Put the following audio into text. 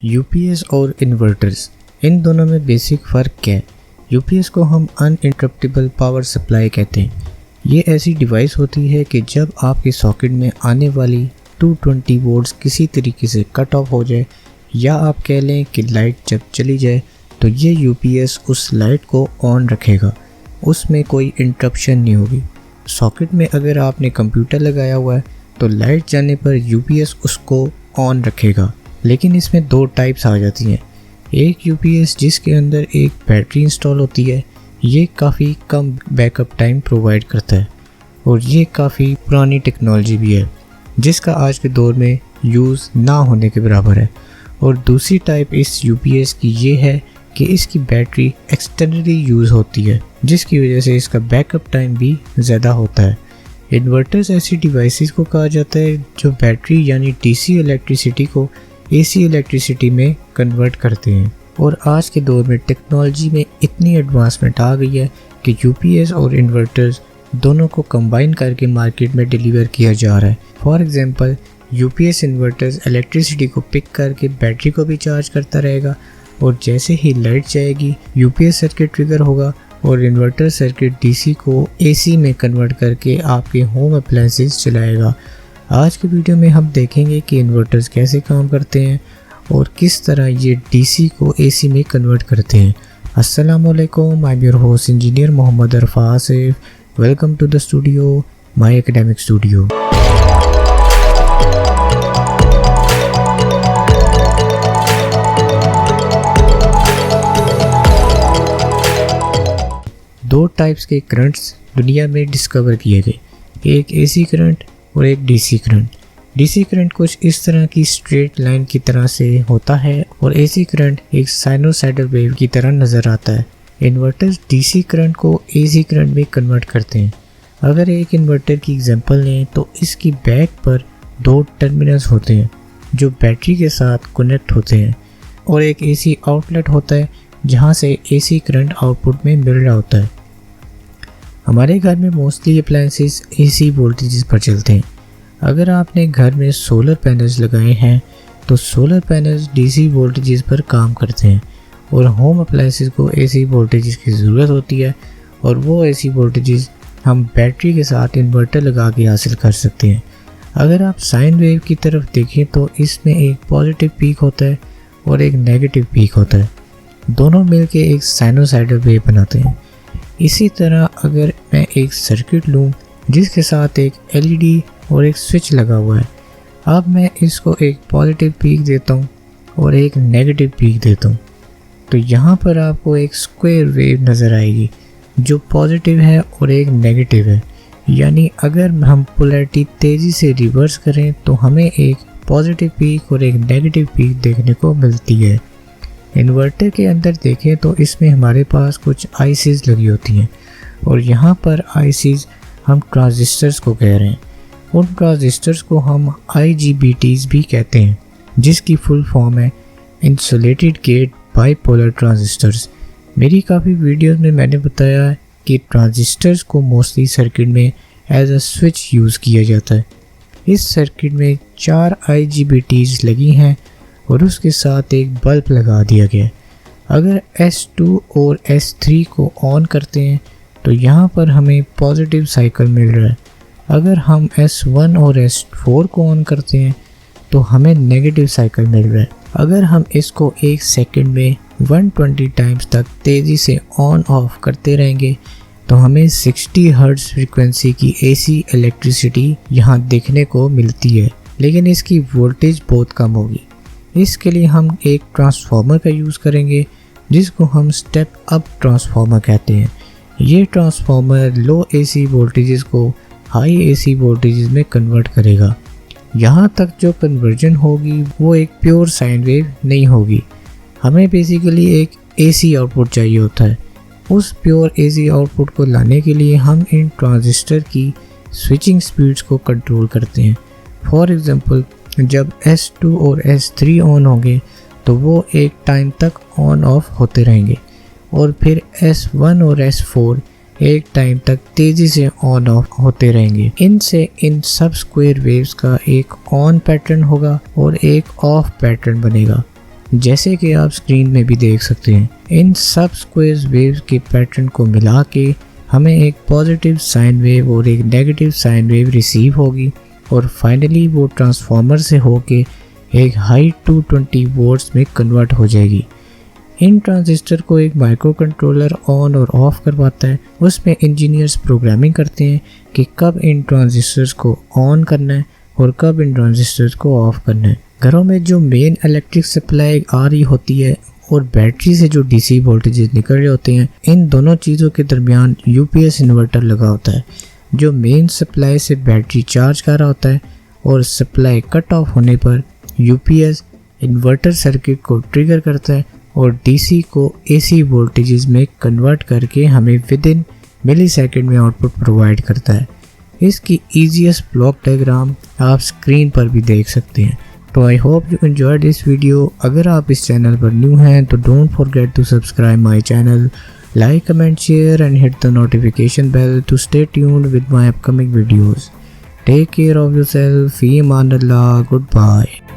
UPS और inverters, इन दोनों में बेसिक फ़र्क क्या है। यूपीएस को हम अनइंटरप्टेबल पावर सप्लाई कहते हैं। ये ऐसी डिवाइस होती है कि जब आपके सॉकेट में आने वाली 220 वोल्ट्स किसी तरीके से कट ऑफ हो जाए या आप कह लें कि लाइट जब चली जाए तो ये यूपीएस उस लाइट को ऑन रखेगा, उसमें कोई इंटरप्शन नहीं होगी। सॉकेट में अगर आपने कंप्यूटर लगाया हुआ है तो लाइट जाने पर यूपीएस उसको ऑन रखेगा। लेकिन इसमें दो टाइप्स आ जाती हैं। एक यूपीएस जिसके अंदर एक बैटरी इंस्टॉल होती है, ये काफ़ी कम बैकअप टाइम प्रोवाइड करता है और ये काफ़ी पुरानी टेक्नोलॉजी भी है जिसका आज के दौर में यूज़ ना होने के बराबर है। और दूसरी टाइप इस यूपीएस की ये है कि इसकी बैटरी एक्सटर्नली यूज़ होती है जिसकी वजह से इसका बैकअप टाइम भी ज़्यादा होता है। इन्वर्टर्स ऐसी डिवाइसेस को कहा जाता है जो बैटरी यानी डीसी इलेक्ट्रिसिटी को एसी इलेक्ट्रिसिटी में कन्वर्ट करते हैं। और आज के दौर में टेक्नोलॉजी में इतनी एडवांसमेंट आ गई है कि यूपीएस और इन्वर्टर्स दोनों को कंबाइन करके मार्केट में डिलीवर किया जा रहा है। For example UPS inverters electricity को पिक करके बैटरी को भी चार्ज करता रहेगा और जैसे ही लाइट जाएगी यूपीएस सर्किट ट्रिगर होगा और इन्वर्टर सर्किट डीसी को एसी में कन्वर्ट करके आपके होम अप्लायंसेस चलाएगा। आज के वीडियो में हम देखेंगे कि इन्वर्टर्स कैसे काम करते हैं और किस तरह ये डीसी को एसी में कन्वर्ट करते हैं। अस्सलामुअलैकुम, I am your host engineer Mohammad Arfa Asif. Welcome to the studio, my academic studio. दो टाइप्स के करंट्स दुनिया में डिस्कवर किए गए, एक एसी करंट और एक डीसी करंट। डीसी करंट कुछ इस तरह की स्ट्रेट लाइन की तरह से होता है और एसी करंट एक साइनोसाइडल वेव की तरह नज़र आता है। इन्वर्टर्स डीसी करंट को एसी करंट में कन्वर्ट करते हैं। अगर एक इन्वर्टर की एग्जांपल लें तो इसकी बैक पर दो टर्मिनल्स होते हैं जो बैटरी के साथ कनेक्ट होते हैं और एक एसी आउटलेट होता है जहां से एसी करंट आउटपुट में मिल रहा होता है। हमारे घर में मोस्टली अप्लायंसेस एसी वोल्टेजेस पर चलते हैं। अगर आपने घर में सोलर पैनल्स लगाए हैं तो सोलर पैनल्स डीसी वोल्टेजेस पर काम करते हैं और होम अप्लायंसेस को एसी वोल्टेजेस की ज़रूरत होती है और वो एसी वोल्टेजेस हम बैटरी के साथ इन्वर्टर लगा के हासिल कर सकते हैं। अगर आप साइन वेव की तरफ देखें तो इसमें एक पॉजिटिव पीक होता है और एक नेगेटिव पीक होता है, दोनों मिलके एक साइनोसाइडल वेव बनाते हैं। इसी तरह अगर मैं एक सर्किट लूँ जिसके साथ एक एलईडी और एक स्विच लगा हुआ है, अब मैं इसको एक पॉजिटिव पीक देता हूँ और एक नेगेटिव पीक देता हूँ तो यहाँ पर आपको एक स्क्वायर वेव नज़र आएगी जो पॉजिटिव है और एक नेगेटिव है। यानी अगर हम पोलैरिटी तेज़ी से रिवर्स करें तो हमें एक पॉजिटिव पीक और एक नेगेटिव पीक देखने को मिलती है। इन्वर्टर के अंदर देखें तो इसमें हमारे पास कुछ आईसीज लगी होती हैं और यहाँ पर आईसीज हम ट्रांजिस्टर्स को कह रहे हैं। उन ट्रांजिस्टर्स को हम IGBTs भी कहते हैं जिसकी फुल फॉर्म है इंसुलेटेड गेट बाइपोलर ट्रांजिस्टर्स। मेरी काफ़ी वीडियोस में मैंने बताया है कि ट्रांजिस्टर्स को मोस्टली सर्किट में एज अ स्विच यूज़ किया जाता है। इस सर्किट में 4 IGBTs लगी हैं और उसके साथ एक बल्ब लगा दिया गया है। अगर S2 और S3 को ऑन करते हैं तो यहाँ पर हमें पॉजिटिव साइकिल मिल रहा है। अगर हम S1 और S4 को ऑन करते हैं तो हमें नेगेटिव साइकिल मिल रहा है। अगर हम इसको एक सेकंड में 120 टाइम्स तक तेज़ी से ऑन ऑफ करते रहेंगे तो हमें 60 हर्ट्ज़ फ्रीक्वेंसी की एसी इलेक्ट्रिसिटी यहाँ देखने को मिलती है, लेकिन इसकी वोल्टेज बहुत कम होगी। इसके लिए हम एक ट्रांसफार्मर का यूज़ करेंगे जिसको हम स्टेप अप ट्रांसफार्मर कहते हैं। ये ट्रांसफार्मर लो एसी वोल्टेजेस को हाई एसी वोल्टेजेस में कन्वर्ट करेगा। यहाँ तक जो कन्वर्जन होगी वो एक प्योर साइन वेव नहीं होगी। हमें बेसिकली एक एसी आउटपुट चाहिए होता है। उस प्योर एसी आउटपुट को लाने के लिए हम इन ट्रांजिस्टर की स्विचिंग स्पीड्स को कंट्रोल करते हैं। फॉर एग्जांपल जब S2 और S3 ऑन होंगे तो वो एक टाइम तक ऑन ऑफ होते रहेंगे और फिर S1 और S4 एक टाइम तक तेज़ी से ऑन ऑफ होते रहेंगे। इनसे इन सब स्क्वायर वेव्स का एक ऑन पैटर्न होगा और एक ऑफ पैटर्न बनेगा। जैसे कि आप स्क्रीन में भी देख सकते हैं। इन सब स्क्वेयर वेव्स के पैटर्न को मिला के हमें एक पॉजिटिव साइन वेव और एक नेगेटिव साइन वेव रिसीव होगी और फाइनली वो ट्रांसफार्मर से होके एक हाई 220 वोल्ट्स में कन्वर्ट हो जाएगी। इन ट्रांजिस्टर को एक माइक्रो कंट्रोलर ऑन और ऑफ करवाता है। उसमें इंजीनियर्स प्रोग्रामिंग करते हैं कि कब इन ट्रांजिस्टर्स को ऑन करना है और कब इन ट्रांजिस्टर्स को ऑफ करना है। घरों में जो मेन इलेक्ट्रिक सप्लाई आ रही होती है और बैटरी से जो डीसी वोल्टेजेस निकल रहे होते हैं, इन दोनों चीज़ों के दरमियान यूपीएस इन्वर्टर लगा होता है जो मेन सप्लाई से बैटरी चार्ज कर रहा होता है और सप्लाई कट ऑफ होने पर यूपीएस इन्वर्टर सर्किट को ट्रिगर करता है और डीसी को एसी वोल्टेजेस में कन्वर्ट करके हमें विद इन मिलीसेकंड में आउटपुट प्रोवाइड करता है। इसकी ईजीएस्ट ब्लॉक डायग्राम आप स्क्रीन पर भी देख सकते हैं। तो I hope you enjoyed this video. अगर आप इस चैनल पर न्यू हैं तो don't forget to subscribe my channel, like, comment, share and hit the notification bell to stay tuned with my upcoming videos. Take care of yourself. Fi aman Allah. Goodbye.